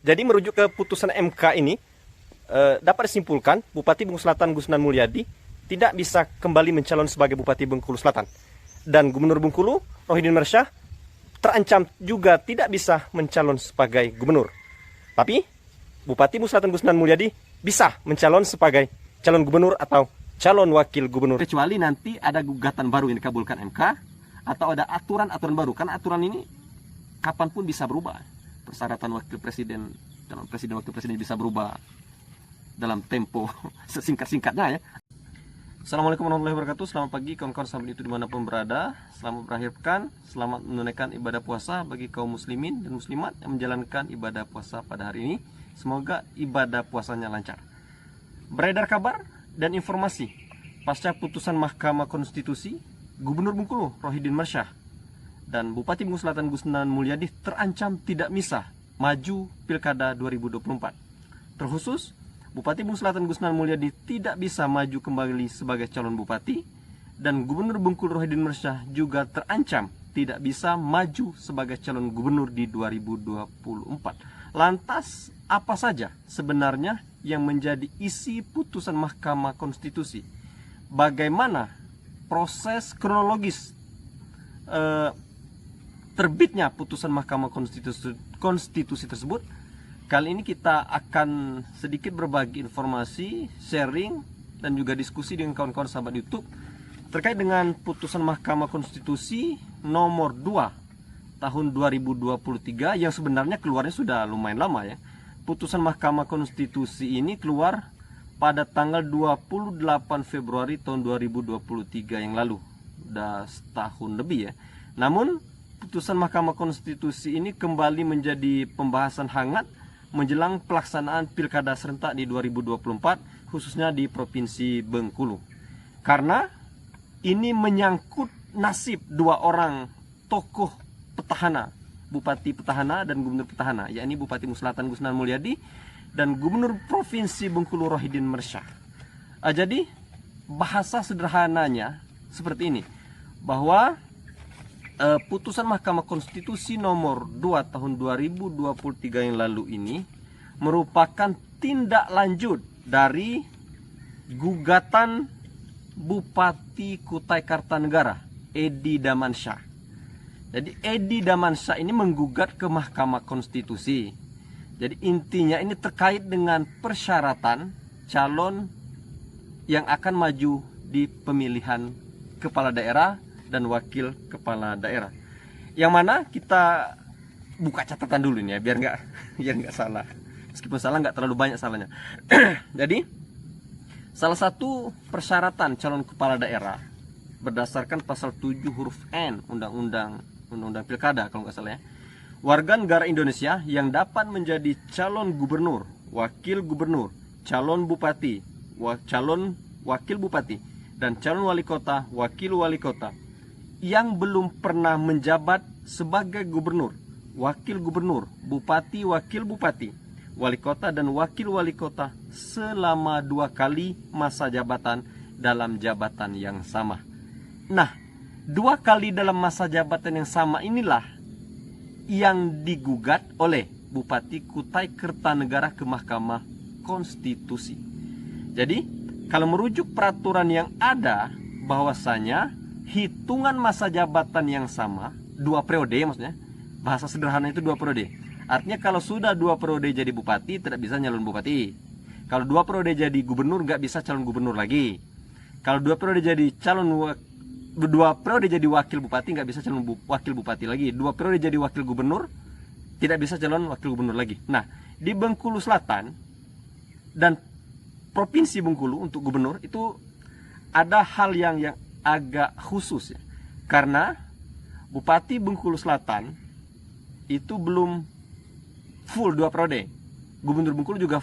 Jadi merujuk ke putusan MK ini, dapat disimpulkan Bupati Bengkulu Selatan Gusnan Mulyadi tidak bisa kembali mencalon sebagai Bupati Bengkulu Selatan. Dan Gubernur Bengkulu, Rohidin Mersyah, terancam juga tidak bisa mencalon sebagai gubernur. Tapi Bupati Bengkulu Selatan Gusnan Mulyadi bisa mencalon sebagai calon gubernur atau calon wakil gubernur. Kecuali nanti ada gugatan baru yang dikabulkan MK atau ada aturan-aturan baru. Karena aturan ini kapanpun bisa berubah. Persyaratan wakil presiden, calon presiden wakil presiden bisa berubah dalam tempo sesingkat-singkatnya ya. Assalamualaikum warahmatullahi wabarakatuh. Selamat pagi kawan-kawan sahabat itu dimanapun berada. Selamat berakhir pekan. Selamat menunaikan ibadah puasa bagi kaum muslimin dan muslimat yang menjalankan ibadah puasa pada hari ini. Semoga ibadah puasanya lancar. Beredar kabar dan informasi pasca putusan Mahkamah Konstitusi, Gubernur Bengkulu Rohidin Mersyah dan Bupati Bengkulu Selatan Gusnan Mulyadi terancam tidak bisa maju Pilkada 2024. Terkhusus Bupati Bengkulu Selatan Gusnan Mulyadi tidak bisa maju kembali sebagai calon bupati, dan Gubernur Bengkulu Rohidin Mersyah juga terancam tidak bisa maju sebagai calon gubernur di 2024. Lantas, apa saja sebenarnya yang menjadi isi putusan Mahkamah Konstitusi? Bagaimana proses kronologis terbitnya putusan Mahkamah Konstitusi tersebut? Kali ini kita akan sedikit berbagi informasi, sharing, dan juga diskusi dengan kawan-kawan sahabat YouTube terkait dengan putusan Mahkamah Konstitusi nomor 2 tahun 2023 yang sebenarnya keluarnya sudah lumayan lama ya. Putusan Mahkamah Konstitusi ini keluar pada tanggal 28 Februari tahun 2023 yang lalu. Sudah setahun lebih ya. Namun putusan Mahkamah Konstitusi ini kembali menjadi pembahasan hangat menjelang pelaksanaan Pilkada serentak di 2024, khususnya di Provinsi Bengkulu. Karena ini menyangkut nasib dua orang tokoh petahana, Bupati Petahana dan Gubernur Petahana, yakni Bupati Bengkulu Selatan Gusnan Mulyadi dan Gubernur Provinsi Bengkulu Rohidin Mersyah. Jadi bahasa sederhananya seperti ini, bahwa putusan Mahkamah Konstitusi nomor 2 tahun 2023 yang lalu ini merupakan tindak lanjut dari gugatan Bupati Kutai Kartanegara Edi Damansyah. Jadi Edi Damansyah ini menggugat ke Mahkamah Konstitusi. Jadi intinya ini terkait dengan persyaratan calon yang akan maju di pemilihan kepala daerah dan wakil kepala daerah. Yang mana kita buka catatan dulu nih ya, biar nggak salah. Meskipun salah nggak terlalu banyak salahnya. Jadi salah satu persyaratan calon kepala daerah berdasarkan pasal 7 huruf N Undang-Undang Pilkada kalau nggak salah ya. Warga negara Indonesia yang dapat menjadi calon gubernur, wakil gubernur, calon bupati, calon wakil bupati, dan calon wali kota, wakil wali kota yang belum pernah menjabat sebagai gubernur, wakil gubernur, bupati, wakil bupati, wali kota, dan wakil wali kota selama 2 kali masa jabatan dalam jabatan yang sama. Nah, 2 kali dalam masa jabatan yang sama inilah yang digugat oleh Bupati Kutai Kertanegara ke Mahkamah Konstitusi. Jadi, kalau merujuk peraturan yang ada, bahwasanya hitungan masa jabatan yang sama 2 periode, maksudnya bahasa sederhana itu 2 periode. Artinya kalau sudah 2 periode jadi bupati tidak bisa nyalon bupati. Kalau 2 periode jadi gubernur nggak bisa calon gubernur lagi. Kalau 2 periode jadi wakil bupati nggak bisa calon wakil bupati lagi. 2 periode jadi wakil gubernur tidak bisa calon wakil gubernur lagi. Nah, di Bengkulu Selatan dan Provinsi Bengkulu untuk gubernur itu ada hal yang agak khusus ya. Karena Bupati Bengkulu Selatan itu belum full 2 periode. Gubernur Bengkulu juga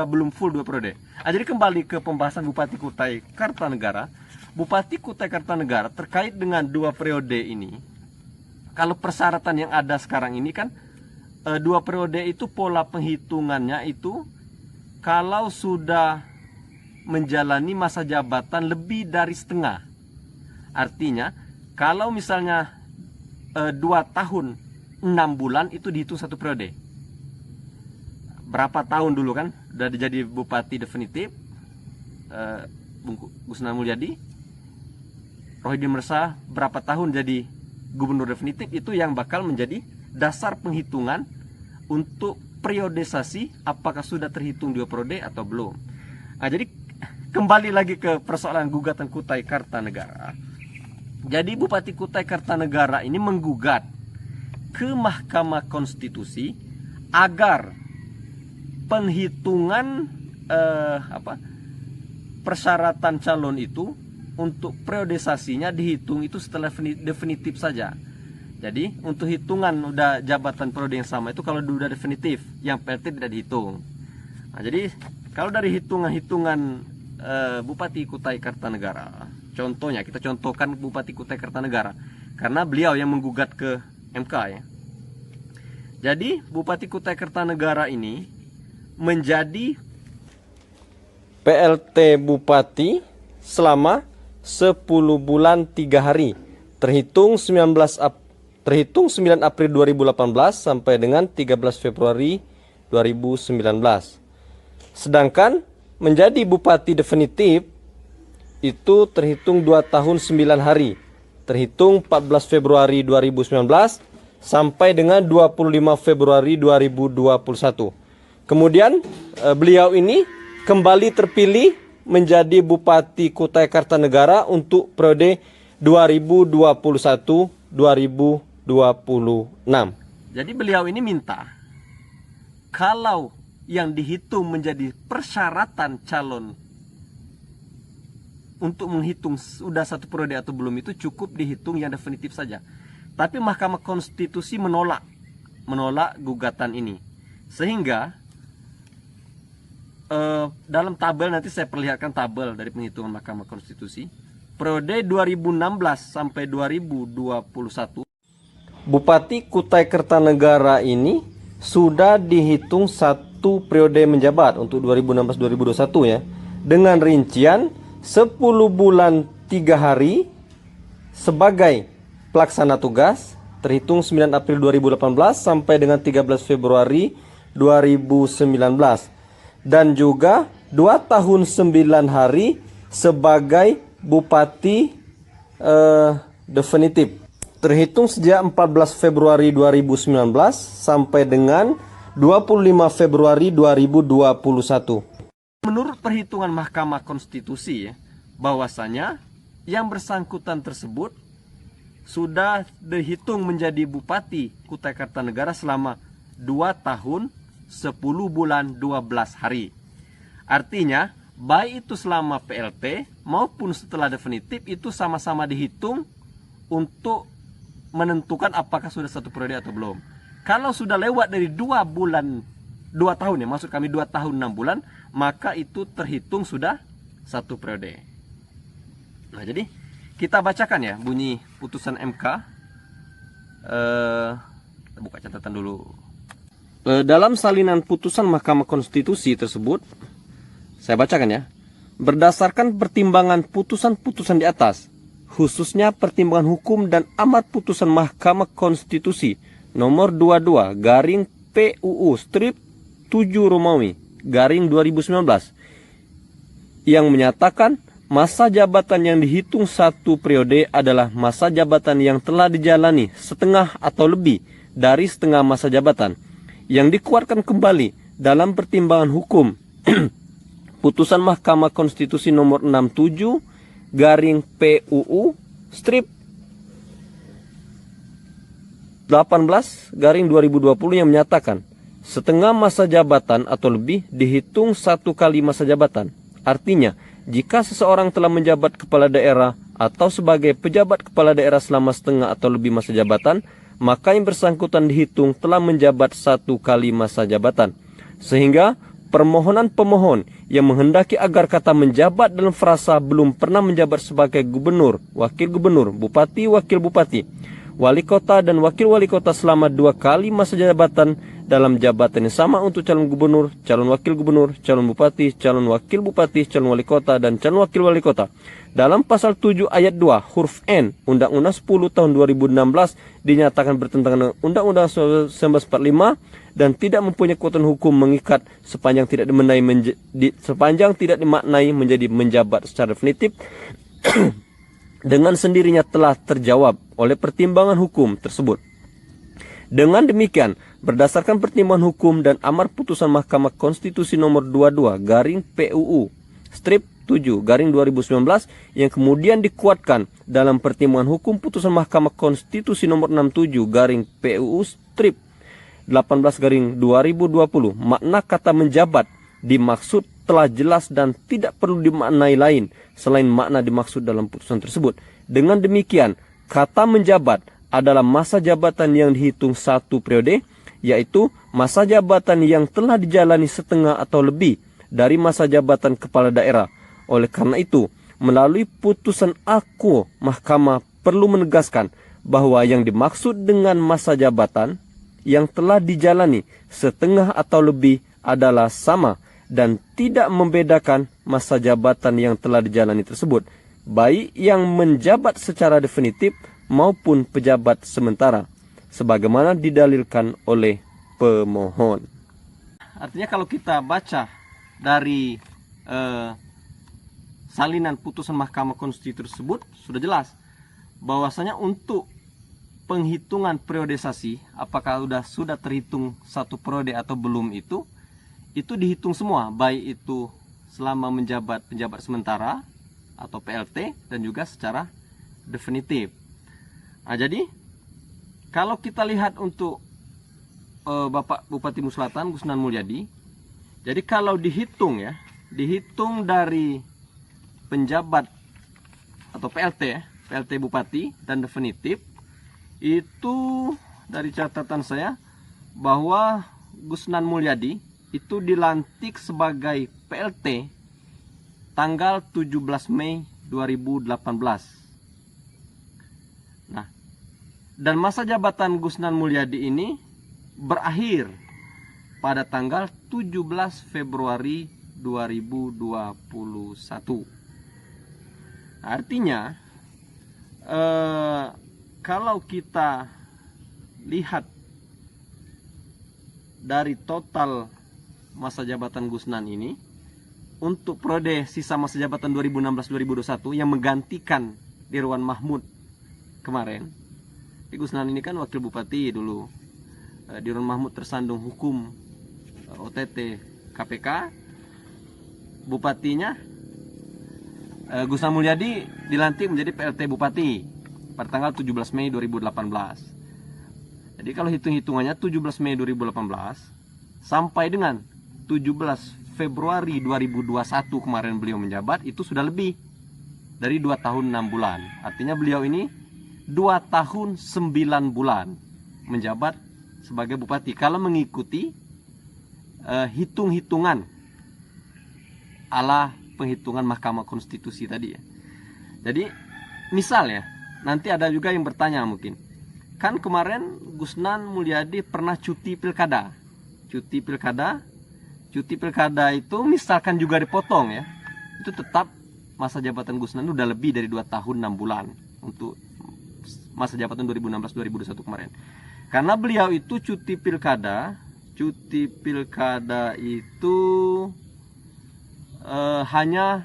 belum full 2 periode. Jadi kembali ke pembahasan Bupati Kutai Kartanegara. Bupati Kutai Kartanegara terkait dengan 2 periode ini. Kalau persyaratan yang ada sekarang ini kan 2 periode itu pola penghitungannya itu kalau sudah menjalani masa jabatan lebih dari setengah. Artinya kalau misalnya 2 tahun 6 bulan itu dihitung 1 periode. berapa tahun dulu kan udah jadi bupati definitif, Bung Gusna Mulyadi. Rohidi Mersah berapa tahun jadi gubernur definitif, itu yang bakal menjadi dasar penghitungan untuk periodisasi apakah sudah terhitung 2 periode atau belum. Nah, jadi kembali lagi ke persoalan gugatan Kutai Kartanegara. Jadi Bupati Kutai Kartanegara ini menggugat ke Mahkamah Konstitusi agar penghitungan persyaratan calon itu untuk periodisasinya dihitung itu setelah definitif saja. Jadi untuk hitungan udah jabatan periode yang sama itu kalau udah definitif, yang PLT tidak dihitung. Nah, jadi kalau dari hitungan Bupati Kutai Kartanegara, contohnya kita contohkan Bupati Kutai Kartanegara karena beliau yang menggugat ke MK ya. Jadi Bupati Kutai Kartanegara ini menjadi PLT Bupati selama 10 bulan 3 hari terhitung 9 April 2018 sampai dengan 13 Februari 2019. Sedangkan menjadi bupati definitif itu terhitung 2 tahun 9 hari terhitung 14 Februari 2019 sampai dengan 25 Februari 2021. Kemudian beliau ini kembali terpilih menjadi Bupati Kutai Kartanegara untuk periode 2021-2026. Jadi beliau ini minta kalau yang dihitung menjadi persyaratan calon untuk menghitung sudah 1 periode atau belum itu cukup dihitung yang definitif saja. Tapi Mahkamah Konstitusi menolak gugatan ini. Sehingga dalam tabel nanti saya perlihatkan tabel dari penghitungan Mahkamah Konstitusi. Periode 2016 sampai 2021 Bupati Kutai Kartanegara ini sudah dihitung 1 periode menjabat untuk 2016-2021 ya, dengan rincian 10 bulan 3 hari sebagai pelaksana tugas terhitung 9 April 2018 sampai dengan 13 Februari 2019. Dan juga 2 tahun 9 hari sebagai Bupati definitif terhitung sejak 14 Februari 2019 sampai dengan 25 Februari 2021. Menurut perhitungan Mahkamah Konstitusi ya, bahwasanya yang bersangkutan tersebut sudah dihitung menjadi Bupati Kutai Kartanegara selama 2 tahun 10 bulan 12 hari. Artinya baik itu selama PLT maupun setelah definitif itu sama-sama dihitung untuk menentukan apakah sudah 1 periode atau belum. Kalau sudah lewat dari 2 tahun ya, maksud kami 2 tahun 6 bulan, maka itu terhitung sudah 1 periode. Nah, jadi kita bacakan ya bunyi putusan MK. Kita buka catatan dulu. Dalam salinan putusan Mahkamah Konstitusi tersebut, saya bacakan ya. Berdasarkan pertimbangan putusan-putusan di atas, khususnya pertimbangan hukum dan amar putusan Mahkamah Konstitusi nomor 22 garing PUU strip 7 Romawi garing 2019 yang menyatakan masa jabatan yang dihitung 1 periode adalah masa jabatan yang telah dijalani setengah atau lebih dari setengah masa jabatan, yang dikuatkan kembali dalam pertimbangan hukum putusan Mahkamah Konstitusi nomor 67 garing PUU strip 18 garing 2020 yang menyatakan setengah masa jabatan atau lebih dihitung 1 kali masa jabatan. Artinya, jika seseorang telah menjabat kepala daerah atau sebagai pejabat kepala daerah selama setengah atau lebih masa jabatan, maka yang bersangkutan dihitung telah menjabat 1 kali masa jabatan. Sehingga permohonan pemohon yang menghendaki agar kata menjabat dalam frasa belum pernah menjabat sebagai gubernur, wakil gubernur, bupati, wakil bupati, wali kota dan wakil wali kota selama 2 kali masa jabatan dalam jabatan yang sama untuk calon gubernur, calon wakil gubernur, calon bupati, calon wakil bupati, calon wali kota, dan calon wakil wali kota. Dalam pasal 7 ayat 2 huruf N Undang-Undang 10 tahun 2016 dinyatakan bertentangan dengan Undang-Undang 1945 dan tidak mempunyai kekuatan hukum mengikat sepanjang tidak dimaknai menjadi menjabat secara definitif dengan sendirinya telah terjawab oleh pertimbangan hukum tersebut. Dengan demikian, berdasarkan pertimbangan hukum dan amar putusan Mahkamah Konstitusi nomor 22 garing PUU strip 7 garing 2019 yang kemudian dikuatkan dalam pertimbangan hukum putusan Mahkamah Konstitusi nomor 67 garing PUU strip 18 garing 2020, makna kata menjabat dimaksud telah jelas dan tidak perlu dimaknai lain selain makna dimaksud dalam putusan tersebut. Dengan demikian, kata menjabat adalah masa jabatan yang dihitung 1 periode, yaitu masa jabatan yang telah dijalani setengah atau lebih dari masa jabatan kepala daerah. Oleh karena itu, melalui putusan aku, Mahkamah perlu menegaskan bahwa yang dimaksud dengan masa jabatan yang telah dijalani setengah atau lebih adalah sama dan tidak membedakan masa jabatan yang telah dijalani tersebut, baik yang menjabat secara definitif maupun pejabat sementara, sebagaimana didalilkan oleh pemohon. Artinya kalau kita baca dari salinan putusan Mahkamah Konstitusi tersebut, sudah jelas bahwasanya untuk penghitungan periodisasi, apakah sudah terhitung 1 periode atau belum, itu dihitung semua, baik itu selama menjabat penjabat sementara atau PLT dan juga secara definitif. Nah, jadi kalau kita lihat untuk Bapak Bupati Musi Selatan Gusnan Mulyadi, jadi kalau dihitung dari penjabat atau PLT Bupati dan definitif, itu dari catatan saya bahwa Gusnan Mulyadi itu dilantik sebagai PLT tanggal 17 Mei 2018. Nah, dan masa jabatan Gusnan Mulyadi ini berakhir pada tanggal 17 Februari 2021. Artinya kalau kita lihat dari total masa jabatan Gusnan ini untuk periode sisa masa jabatan 2016-2021 yang menggantikan Dirwan Mahmud kemarin. Gusnan ini kan wakil bupati dulu. Dirwan Mahmud tersandung hukum OTT KPK. Bupatinya Gusnan Mulyadi dilantik menjadi PLT Bupati pada tanggal 17 Mei 2018. Jadi kalau hitung-hitungannya 17 Mei 2018 sampai dengan 17 Februari 2021 kemarin beliau menjabat, itu sudah lebih dari 2 tahun 6 bulan. Artinya beliau ini 2 tahun 9 bulan menjabat sebagai bupati kalau mengikuti hitung-hitungan ala penghitungan Mahkamah Konstitusi tadi ya. Jadi misal ya, nanti ada juga yang bertanya mungkin, kan kemarin Gusnan Mulyadi pernah cuti pilkada. Cuti pilkada itu misalkan juga dipotong ya, itu tetap masa jabatan Gusnan udah lebih dari 2 tahun 6 bulan untuk masa jabatan 2016-2021 kemarin. Karena beliau itu cuti pilkada itu hanya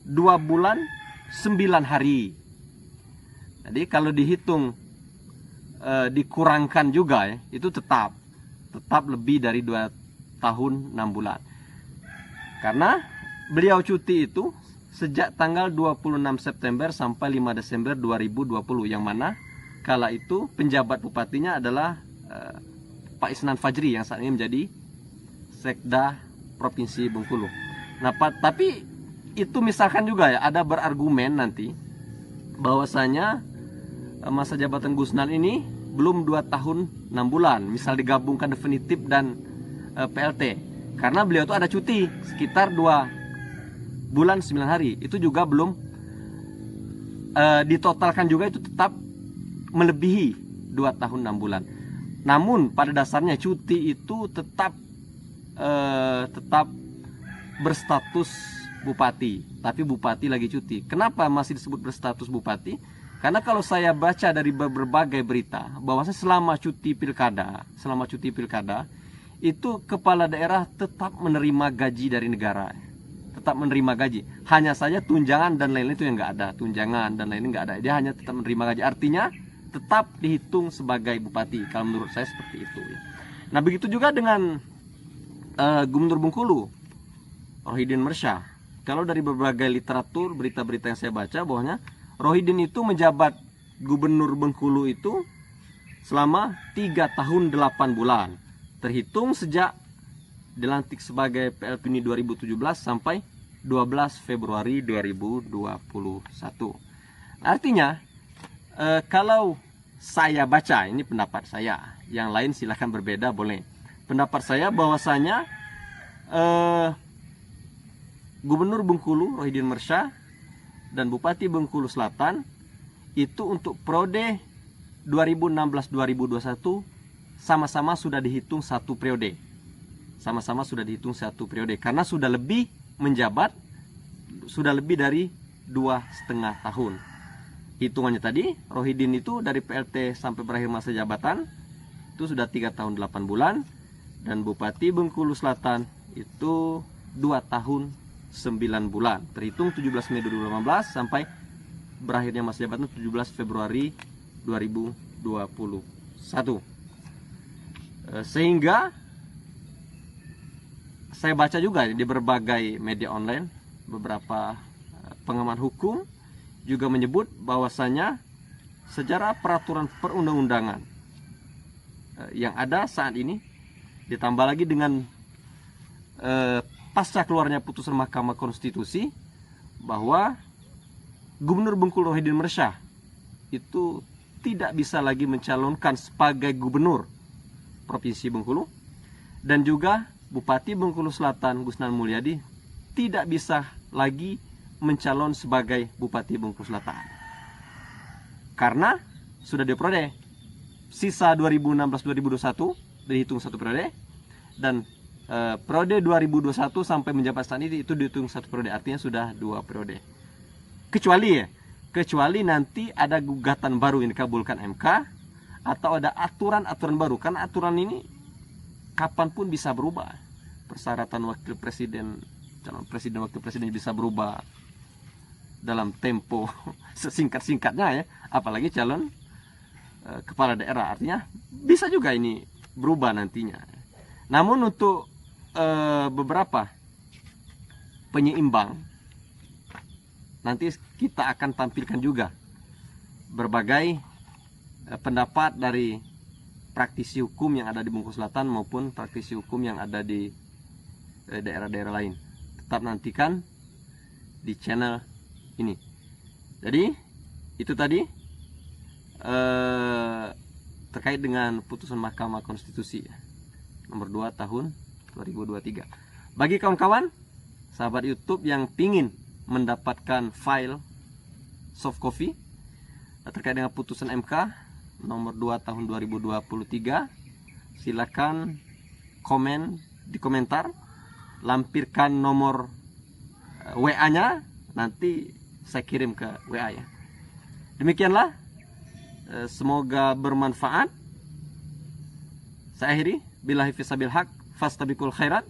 2 bulan 9 hari. Jadi kalau dihitung dikurangkan juga ya, itu tetap lebih dari 2 tahun 6 bulan. Karena beliau cuti itu sejak tanggal 26 September sampai 5 Desember 2020, yang mana kala itu penjabat bupatinya adalah Pak Isnan Fajri yang saat ini menjadi Sekda Provinsi Bengkulu. Nah, tapi itu misalkan juga ya, ada berargumen nanti bahwasanya masa jabatan Gusnan ini belum 2 tahun 6 bulan, misal digabungkan definitif dan PLT, karena beliau itu ada cuti sekitar 2 bulan 9 hari, itu juga belum ditotalkan juga, itu tetap melebihi 2 tahun 6 bulan. Namun pada dasarnya cuti itu tetap berstatus bupati, tapi bupati lagi cuti. Kenapa masih disebut berstatus bupati? Karena kalau saya baca dari berbagai berita bahwasanya selama cuti pilkada itu kepala daerah tetap menerima gaji dari negara, tetap menerima gaji. Hanya saja tunjangan dan lain-lain itu yang nggak ada, tunjangan dan lain-lain nggak ada. Dia hanya tetap menerima gaji. Artinya tetap dihitung sebagai bupati. Kalau menurut saya seperti itu. Nah begitu juga dengan Gubernur Bengkulu, Rohidin Mersyah. Kalau dari berbagai literatur, berita-berita yang saya baca, bahwanya Rohidin itu menjabat Gubernur Bengkulu itu selama 3 tahun 8 bulan. Terhitung sejak dilantik sebagai PLP ini 2017 sampai 12 Februari 2021. Artinya, kalau saya baca, ini pendapat saya, yang lain silahkan berbeda boleh. Pendapat saya bahwasanya Gubernur Bengkulu Rohidin Mersyah dan Bupati Bengkulu Selatan itu untuk periode 2016-2021 sama-sama sudah dihitung satu periode. Sama-sama sudah dihitung satu periode karena sudah lebih menjabat, sudah lebih dari 2,5 tahun. Hitungannya tadi, Rohidin itu dari PLT sampai berakhir masa jabatan itu sudah 3 tahun 8 bulan, dan Bupati Bengkulu Selatan itu 2 tahun 9 bulan. Terhitung 17 Mei 2018 sampai berakhirnya masa jabatan 17 Februari 2021. Sehingga saya baca juga di berbagai media online, beberapa pengamat hukum juga menyebut bahwasanya secara peraturan perundang-undangan yang ada saat ini, ditambah lagi dengan pasca keluarnya putusan Mahkamah Konstitusi bahwa Gubernur Bengkulu Rohidin Mersyah itu tidak bisa lagi mencalonkan sebagai gubernur Provinsi Bengkulu, dan juga Bupati Bengkulu Selatan Gusnan Mulyadi tidak bisa lagi mencalon sebagai Bupati Bengkulu Selatan karena sudah diperoleh sisa 2016-2021 dihitung satu periode, dan periode 2021 sampai menjabat saat ini itu dihitung satu periode, artinya sudah 2 periode. Kecuali nanti ada gugatan baru yang dikabulkan MK atau ada aturan-aturan baru, karena aturan ini kapanpun bisa berubah. Persyaratan wakil presiden, calon presiden, wakil presiden bisa berubah dalam tempo sesingkat-singkatnya ya, apalagi calon kepala daerah, artinya bisa juga ini berubah nantinya. Namun untuk beberapa penyeimbang nanti kita akan tampilkan juga berbagai pendapat dari praktisi hukum yang ada di Bengkulu Selatan maupun praktisi hukum yang ada di daerah-daerah lain. Tetap nantikan di channel ini. Jadi itu tadi terkait dengan putusan Mahkamah Konstitusi nomor 2 tahun 2023. Bagi kawan-kawan sahabat YouTube yang ingin mendapatkan file soft copy terkait dengan putusan MK nomor 2 tahun 2023, silakan komen di komentar, lampirkan nomor WA-nya, nanti saya kirim ke WA ya. Demikianlah. Semoga bermanfaat. Saya akhiri, billahi fisabil haq, fastabiqul khairat.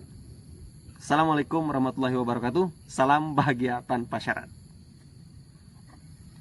Assalamualaikum warahmatullahi wabarakatuh. Salam bahagia tanpa syarat.